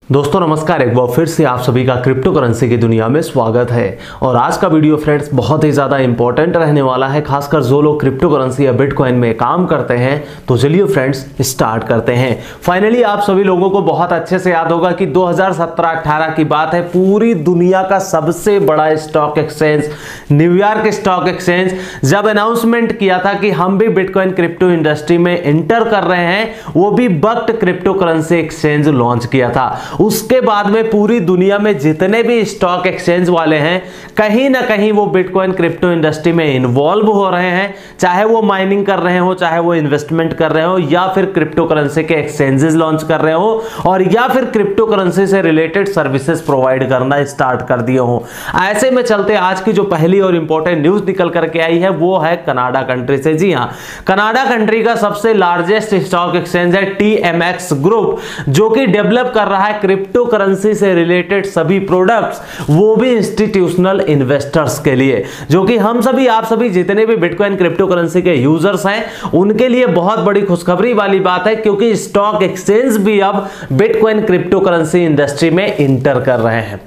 दोस्तों नमस्कार, एक बार फिर से आप सभी का क्रिप्टो करेंसी की दुनिया में स्वागत है। और आज का वीडियो फ्रेंड्स बहुत ही ज़्यादा इंपॉर्टेंट रहने वाला है, खासकर जो लोग क्रिप्टो करेंसी या बिटकॉइन में काम करते हैं। तो चलिए फ्रेंड्स स्टार्ट करते हैं। फाइनली आप सभी लोगों को बहुत अच्छे से याद होगा कि 2017-18 की बात है, पूरी दुनिया का सबसे बड़ा stock exchange New York stock exchange जब अनाउंसमेंट किया था कि हम भी बिटकॉइन क्रिप्टो इंडस्ट्री में एंटर कर रहे हैं, वो भी बक्ट क्रिप्टो करेंसी एक्सचेंज लॉन्च किया था। उसके बाद में पूरी दुनिया में जितने भी स्टॉक एक्सचेंज वाले हैं, कहीं ना कहीं वो बिटकॉइन क्रिप्टो इंडस्ट्री में इन्वॉल्व हो रहे हैं, चाहे वो माइनिंग कर रहे हो, चाहे वो इन्वेस्टमेंट कर रहे हो, या फिर क्रिप्टो करेंसी के एक्सचेंजेस लॉन्च कर रहे हो, और या फिर क्रिप्टो करेंसी से रिलेटेड सर्विसेज प्रोवाइड करना स्टार्ट कर दिए हो। ऐसे में चलते आज की जो पहली और इंपॉर्टेंट न्यूज निकल करके आई है वो है कनाडा कंट्री से। जी हां, कनाडा कंट्री का सबसे लार्जेस्ट स्टॉक एक्सचेंज है TMX ग्रुप, जो कि डेवलप कर रहा है क्रिप्टो करेंसी से रिलेटेड सभी प्रोडक्ट्स, वो भी इंस्टीट्यूशनल इन्वेस्टर्स के लिए, जो कि हम सभी आप सभी जितने भी बिटकॉइन क्रिप्टो करेंसी के यूजर्स हैं उनके लिए बहुत बड़ी खुशखबरी वाली बात है, क्योंकि स्टॉक एक्सचेंज भी अब बिटकॉइन क्रिप्टो करेंसी इंडस्ट्री में इंटर कर रहे हैं।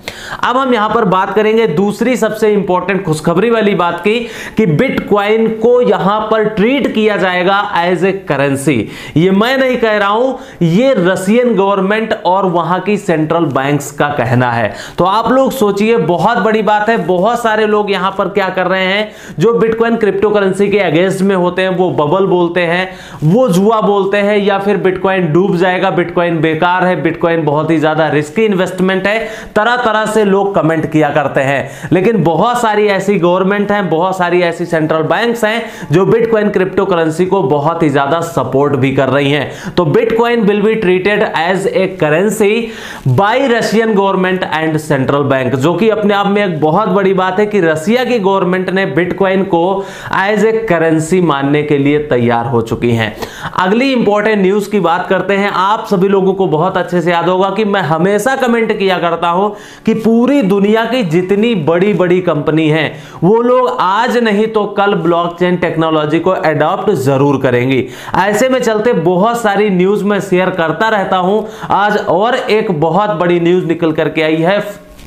अब हम यहां पर बात करेंगे दूसरी सबसे इंपॉर्टेंट खुशखबरी वाली बात की कि बिटकॉइन को यहां पर ट्रीट किया जाएगा एज ए करेंसी। ये मैं नहीं कह रहा हूं, ये रशियन गवर्नमेंट और वहां की सेंट्रल बैंक्स का कहना है। तो आप लोग सोचिए, बहुत बड़ी बात है। बहुत सारे लोग यहां पर क्या कर रहे हैं, जो बिटकॉइन क्रिप्टो करेंसी के अगेंस्ट में होते हैं, वो बबल बोलते हैं, वो जुआ बोलते हैं, या फिर बिटकॉइन डूब जाएगा, बिटकॉइन बेकार है, बिटकॉइन बहुत ही ज्यादा रिस्की इन्वेस्टमेंट है, तरह तरह से लोग कमेंट किया करते हैं। लेकिन बहुत सारी ऐसी गवर्नमेंट हैं, बहुत सारी ऐसी सेंट्रल बैंक्स हैं जो बिटकॉइन क्रिप्टो करेंसी को बहुत ही ज्यादा सपोर्ट भी कर रही हैं। तो bitcoin will be treated as a currency by Russian government and central bank, जो कि अपने आप में एक बहुत बड़ी बात है कि रशिया की गवर्नमेंट ने बिटकॉइन को एज ए करेंसी मानने के लिए तैयार हो चुकी हैं। अगली इंपॉर्टेंट न्यूज की बात करते हैं। आप सभी लोगों को बहुत अच्छे से याद होगा कि मैं हमेशा कमेंट किया करता हूं कि पूरी दुनिया की जितनी बड़ी बड़ी कंपनी है, वो लोग आज नहीं तो कल ब्लॉकचेन टेक्नोलॉजी को अडॉप्ट जरूर करेंगी। ऐसे में चलते बहुत सारी न्यूज में शेयर करता रहता हूं। आज और एक बहुत बड़ी न्यूज निकल करके आई है,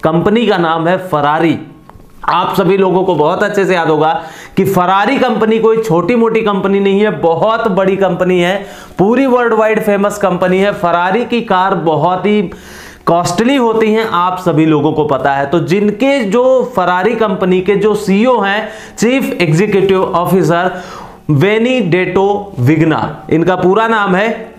कंपनी का नाम है फरारी। आप सभी लोगों को बहुत अच्छे से याद होगा कि फरारी कंपनी कोई छोटी मोटी कंपनी नहीं है, बहुत बड़ी कंपनी है, पूरी वर्ल्ड वाइड फेमस कंपनी है। फरारी की कार बहुत ही कॉस्टली होती हैं, आप सभी लोगों को पता है। तो जिनके जो फरारी कंपनी के जो CEO हैं, चीफ एग्जीक्यूटिव ऑफिसर बेनिडेटो विग्ना, इनका पूरा नाम है,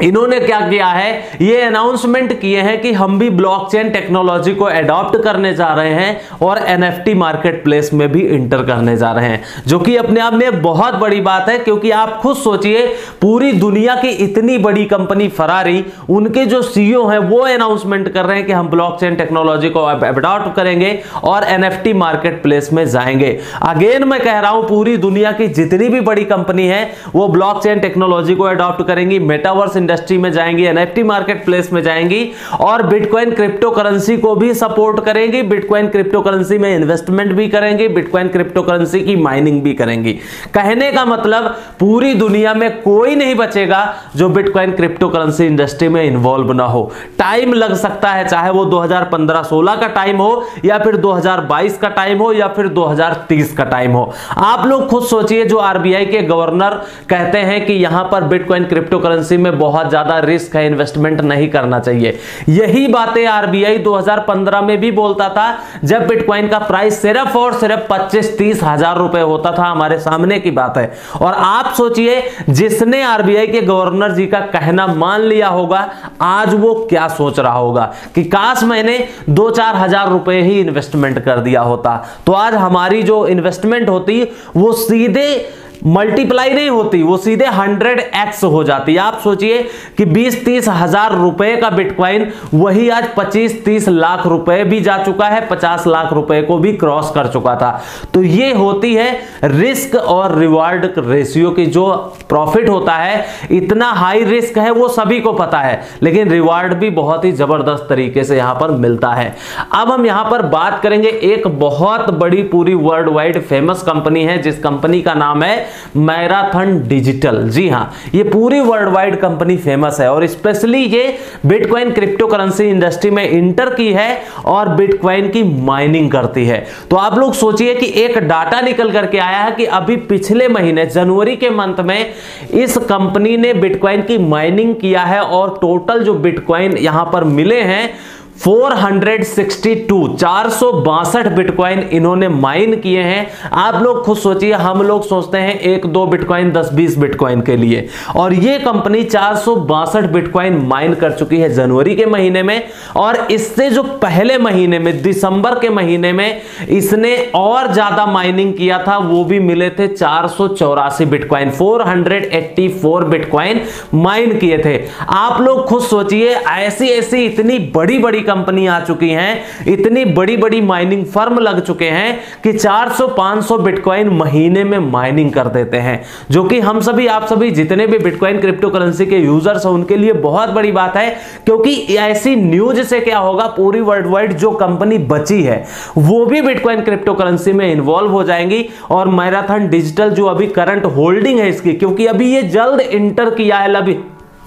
इन्होंने क्या किया है, ये अनाउंसमेंट किए हैं कि हम भी ब्लॉकचेन टेक्नोलॉजी को अडॉप्ट करने जा रहे हैं और NFT मार्केट प्लेस में भी इंटर करने जा रहे हैं, जो कि अपने आप में एक बहुत बड़ी बात है। क्योंकि आप खुद सोचिए, पूरी दुनिया की इतनी बड़ी कंपनी फरारी, उनके जो CEO हैं वो अनाउंसमेंट कर रहे हैं कि हम ब्लॉकचेन टेक्नोलॉजी को अडॉप्ट करेंगे और NFT मार्केट प्लेस में जाएंगे। अगेन मैं कह रहा हूं, पूरी दुनिया की जितनी भी बड़ी कंपनी है वो ब्लॉकचेन टेक्नोलॉजी को अडॉप्ट करेंगी, मेटावर्स इंडस्ट्री में जाएंगी, NFT मार्केट प्लेस में जाएंगी, और बिटकॉइन क्रिप्टो करेंसी को भी सपोर्ट करेंगी, बिटकॉइन क्रिप्टो करेंसी में इन्वेस्टमेंट भी करेंगे, बिटकॉइन क्रिप्टो करेंसी की माइनिंग भी करेंगी। कहने का मतलब, पूरी दुनिया में कोई नहीं बचेगा जो बिटकॉइन क्रिप्टो करेंसी इंडस्ट्री में इन्वॉल्व ना हो। टाइम लग सकता है, चाहे वो 2015-16 का टाइम हो, या फिर 2022 का टाइम हो, या फिर 2030 का टाइम हो। आप लोग खुद सोचिए, जो RBI के गवर्नर कहते हैं कि यहां पर बिटकॉइन क्रिप्टो करेंसी में बहुत ज्यादा रिस्क है, इन्वेस्टमेंट नहीं करना चाहिए, यही बातें RBI 2015 में भी बोलता था, जब बिटकॉइन का प्राइस सिर्फ और सिर्फ 25-30 हजार रुपए होता था। हमारे सामने की बात है। और आप सोचिए, जिसने RBI के गवर्नर जी का कहना मान लिया होगा, आज वो क्या सोच रहा होगा कि काश मैंने 2-4 हजार रुपए ही इन्वेस्टमेंट कर दिया होता, तो आज हमारी जो इन्वेस्टमेंट होती वो सीधे मल्टीप्लाई नहीं होती, वो सीधे 100x हो जाती है। आप सोचिए कि 20-30 हजार रुपए का बिटकॉइन वही आज 25-30 लाख रुपए भी जा चुका है, 50 लाख रुपए को भी क्रॉस कर चुका था। तो ये होती है रिस्क और रिवार्ड रेशियो की। जो प्रॉफिट होता है, इतना हाई रिस्क है वो सभी को पता है, लेकिन रिवार्ड भी बहुत ही जबरदस्त तरीके से यहां पर मिलता है। अब हम यहां पर बात करेंगे, एक बहुत बड़ी पूरी वर्ल्ड वाइड फेमस कंपनी है, जिस कंपनी का नाम है मैराथन डिजिटल। जी हां, ये पूरी वर्ल्ड वाइड कंपनी फेमस है और स्पेशली ये बिटकॉइन क्रिप्टो करेंसी इंडस्ट्री में इंटर की है और बिटकॉइन की माइनिंग करती है। तो आप लोग सोचिए कि एक डाटा निकल करके आया है कि अभी पिछले महीने जनवरी के मंथ में इस कंपनी ने बिटकॉइन की माइनिंग किया है और टोटल जो बिटकॉइन यहां पर मिले हैं 462 बिटकॉइन इन्होंने माइन किए हैं। आप लोग खुद सोचिए, हम लोग सोचते हैं 1-2 बिटकॉइन 10-20 बिटकॉइन के लिए, और ये कंपनी 462 बिटकॉइन माइन कर चुकी है जनवरी के महीने में। और इससे जो पहले महीने में दिसंबर के महीने में इसने और ज्यादा माइनिंग किया था, वो भी मिले थे 484 बिटकॉइन, 484 बिटकॉइन माइन किए थे। आप लोग खुद सोचिए, ऐसी ऐसी इतनी बड़ी बड़ी कंपनी आ चुकी हैं, इतनी बड़ी बड़ी माइनिंग फर्म लग चुके हैं कि 400-500 बिटकॉइन महीने में माइनिंग कर देते हैं, जो कि हम सभी, आप सभी जितने भी बिटकॉइन क्रिप्टो करेंसी के यूजर्स हैं उनके लिए बहुत बड़ी बात है। क्योंकि ऐसी न्यूज से क्या होगा, पूरी वर्ल्ड वाइड जो कंपनी बची है वो भी बिटकॉइन क्रिप्टो करेंसी में इन्वॉल्व हो जाएंगी। और मैराथन डिजिटल जो अभी करंट होल्डिंग है इसकी, क्योंकि अभी ये जल्द इंटर किया है,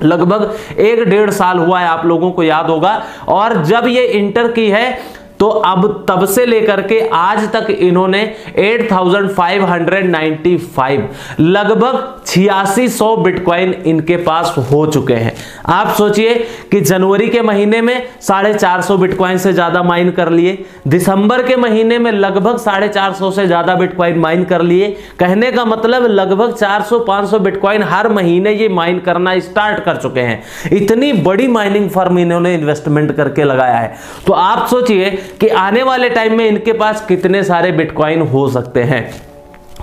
लगभग 1-1.5 साल हुआ है, आप लोगों को याद होगा। और जब ये इंटर की है तो अब तब से लेकर के आज तक इन्होंने 8595 लगभग 8600 बिटकॉइन इनके पास हो चुके हैं। आप सोचिए कि जनवरी के महीने में 450 बिटकॉइन से ज्यादा माइन कर लिए, दिसंबर के महीने में लगभग 450 से ज्यादा बिटकॉइन माइन कर लिए। कहने का मतलब लगभग 400-500 बिटकॉइन हर महीने ये माइन करना स्टार्ट कर चुके हैं। इतनी बड़ी माइनिंग फर्म इन्होंने इन्वेस्टमेंट करके लगाया है। तो आप सोचिए कि आने वाले टाइम में इनके पास कितने सारे बिटकॉइन हो सकते हैं।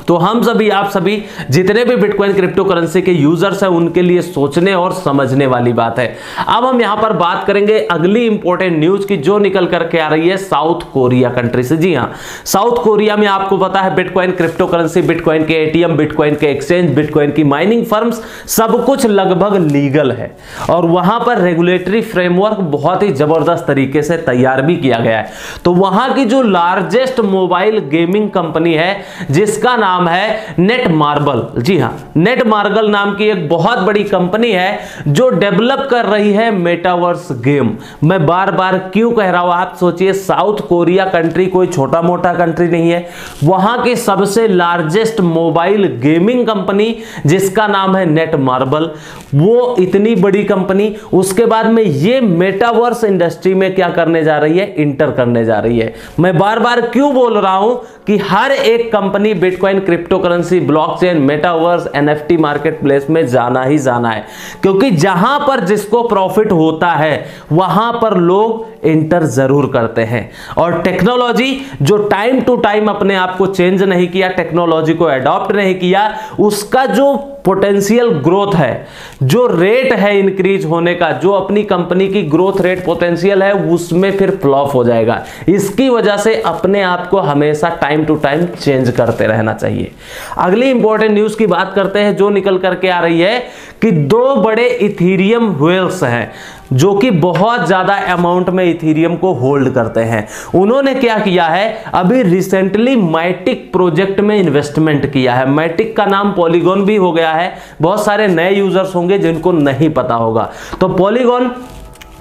तो हम सभी, आप सभी जितने भी बिटकॉइन क्रिप्टो करेंसी के यूजर्स हैं उनके लिए सोचने और समझने वाली बात है। अब हम यहां पर बात करेंगे अगली इंपॉर्टेंट न्यूज की, जो निकल करके आ रही है साउथ कोरिया कंट्री से। जी हां, साउथ कोरिया में आपको पता है बिटकॉइन क्रिप्टो करेंसी, बिटकॉइन के एटीएम, बिटकॉइन के एक्सचेंज, बिटकॉइन की माइनिंग फर्म्स, सब कुछ लगभग लीगल है और वहां पर रेगुलेटरी फ्रेमवर्क बहुत ही जबरदस्त तरीके से तैयार भी किया गया है। तो वहां की जो लार्जेस्ट मोबाइल गेमिंग कंपनी है जिसका नाम है नेटमार्बल। जी हां, नेटमार्बल नाम की एक बहुत बड़ी कंपनी है जो डेवलप कर रही है मेटावर्स गेम। मैं बार बार क्यों कह रहा हूं, आप सोचिए, साउथ कोरिया कंट्री कोई छोटा मोटा कंट्री नहीं है। वहां की सबसे लार्जेस्ट मोबाइल गेमिंग कंपनी जिसका नाम है नेटमार्बल, वो इतनी बड़ी कंपनी, उसके बाद में ये मेटावर्स इंडस्ट्री में क्या करने जा रही है, इंटर करने जा रही है। मैं बार बार क्यों बोल रहा हूं कि हर एक company bitcoin crypto currency, blockchain, metaverse, NFT market place में जाना ही जाना है, क्योंकि जहां पर जिसको प्रॉफिट होता है वहां पर लोग इंटर जरूर करते हैं। और टेक्नोलॉजी जो टाइम टू टाइम अपने आप को चेंज नहीं किया, टेक्नोलॉजी को अडॉप्ट नहीं किया, उसका जो पोटेंशियल ग्रोथ है, जो रेट है इंक्रीज होने का, जो अपनी कंपनी की ग्रोथ रेट पोटेंशियल है, उसमें फिर फ्लॉप हो जाएगा। इसकी वजह से अपने आप को हमेशा टाइम टू टाइम चेंज करते रहना चाहिए। अगली इंपॉर्टेंट न्यूज की बात करते हैं जो निकल करके आ रही है कि 2 बड़े इथीरियम व्हेल्स हैं जो कि बहुत ज्यादा अमाउंट में इथीरियम को होल्ड करते हैं। उन्होंने क्या किया है, अभी रिसेंटली मैटिक प्रोजेक्ट में इन्वेस्टमेंट किया है। मैटिक का नाम पॉलीगॉन भी हो गया है, बहुत सारे नए यूजर्स होंगे जिनको नहीं पता होगा। तो पॉलीगॉन,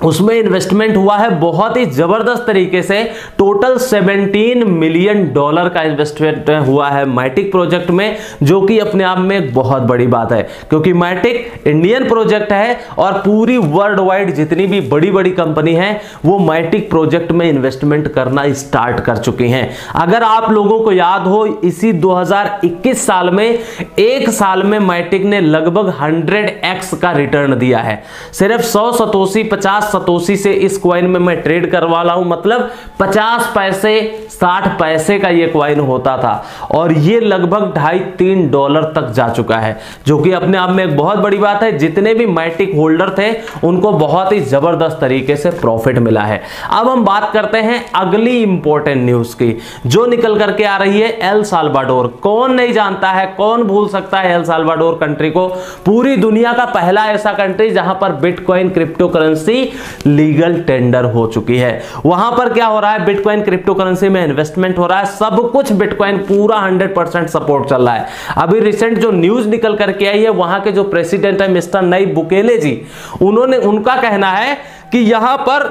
उसमें इन्वेस्टमेंट हुआ है बहुत ही जबरदस्त तरीके से। टोटल $17 मिलियन का इन्वेस्टमेंट हुआ है मैटिक प्रोजेक्ट में, जो कि अपने आप में एक बहुत बड़ी बात है, क्योंकि मैटिक इंडियन प्रोजेक्ट है और पूरी वर्ल्ड वाइड जितनी भी बड़ी बड़ी कंपनी है वो मैटिक प्रोजेक्ट में इन्वेस्टमेंट करना स्टार्ट कर चुकी हैं। अगर आप लोगों को याद हो, इसी 2021 साल में, एक साल में मैटिक ने लगभग 100x का रिटर्न दिया है। सिर्फ 100 सतोशी, 50 सतोशी से इस कॉइन में मैं ट्रेड करवा रहा हूं, मतलब 50 पैसे 60 पैसे का ये कॉइन होता था और ये लगभग $2.5-3 तक जा चुका है, जो कि अपने आप में एक बहुत बड़ी बात है। जितने भी मैटिक होल्डर थे उनको बहुत ही जबरदस्त तरीके से प्रॉफिट मिला है। अब हम बात करते हैं अगली इंपॉर्टेंट न्यूज की जो निकल करके आ रही है एल साल्वाडोर। कौन नहीं जानता है, कौन भूल सकता है एल साल्वाडोर कंट्री को। पूरी दुनिया का पहला ऐसा कंट्री जहां पर bitcoin crypto currency legal tender हो चुकी है। वहां पर क्या हो रहा है, बिटकॉइन क्रिप्टो करेंसी में इन्वेस्टमेंट हो रहा है, सब कुछ बिटकॉइन पूरा 100% सपोर्ट चल रहा है। अभी रिसेंट जो न्यूज निकल करके आई है, वहां के जो प्रेसिडेंट है मिस्टर नईब बुकेले जी, उनका कहना है कि यहां पर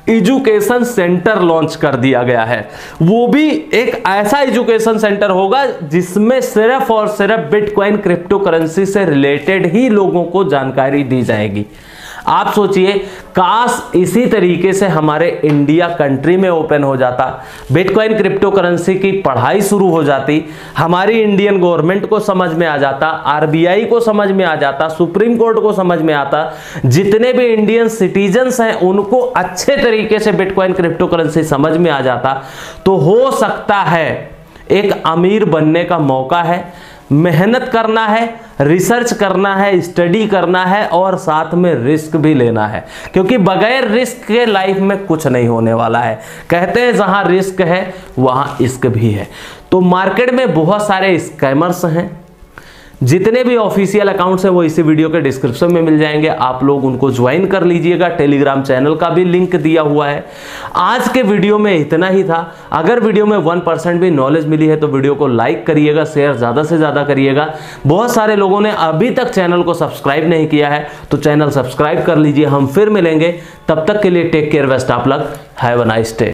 एजुकेशन सेंटर लॉन्च कर दिया गया है। वो भी एक ऐसा एजुकेशन सेंटर होगा जिसमें सिर्फ और सिर्फ बिटकॉइन क्रिप्टो करेंसी से रिलेटेड ही लोगों को जानकारी दी जाएगी। आप सोचिए, काश इसी तरीके से हमारे इंडिया कंट्री में ओपन हो जाता, बिटकॉइन क्रिप्टो करेंसी की पढ़ाई शुरू हो जाती, हमारी इंडियन गवर्नमेंट को समझ में आ जाता, आरबीआई को समझ में आ जाता, सुप्रीम कोर्ट को समझ में आता, जितने भी इंडियन सिटीजन्स हैं उनको अच्छे तरीके से बिटकॉइन क्रिप्टो करेंसी समझ में आ जाता, तो हो सकता है एक अमीर बनने का मौका है। मेहनत करना है, रिसर्च करना है, स्टडी करना है और साथ में रिस्क भी लेना है, क्योंकि बगैर रिस्क के लाइफ में कुछ नहीं होने वाला है। कहते हैं जहां रिस्क है वहां इश्क भी है। तो मार्केट में बहुत सारे स्कैमर्स हैं, जितने भी ऑफिशियल अकाउंट्स हैं वो इसी वीडियो के डिस्क्रिप्शन में मिल जाएंगे, आप लोग उनको ज्वाइन कर लीजिएगा। टेलीग्राम चैनल का भी लिंक दिया हुआ है। आज के वीडियो में इतना ही था। अगर वीडियो में 1% भी नॉलेज मिली है तो वीडियो को लाइक करिएगा, शेयर ज़्यादा से ज़्यादा करिएगा। बहुत सारे लोगों ने अभी तक चैनल को सब्सक्राइब नहीं किया है तो चैनल सब्सक्राइब कर लीजिए। हम फिर मिलेंगे, तब तक के लिए take care, best of luck, have a nice day.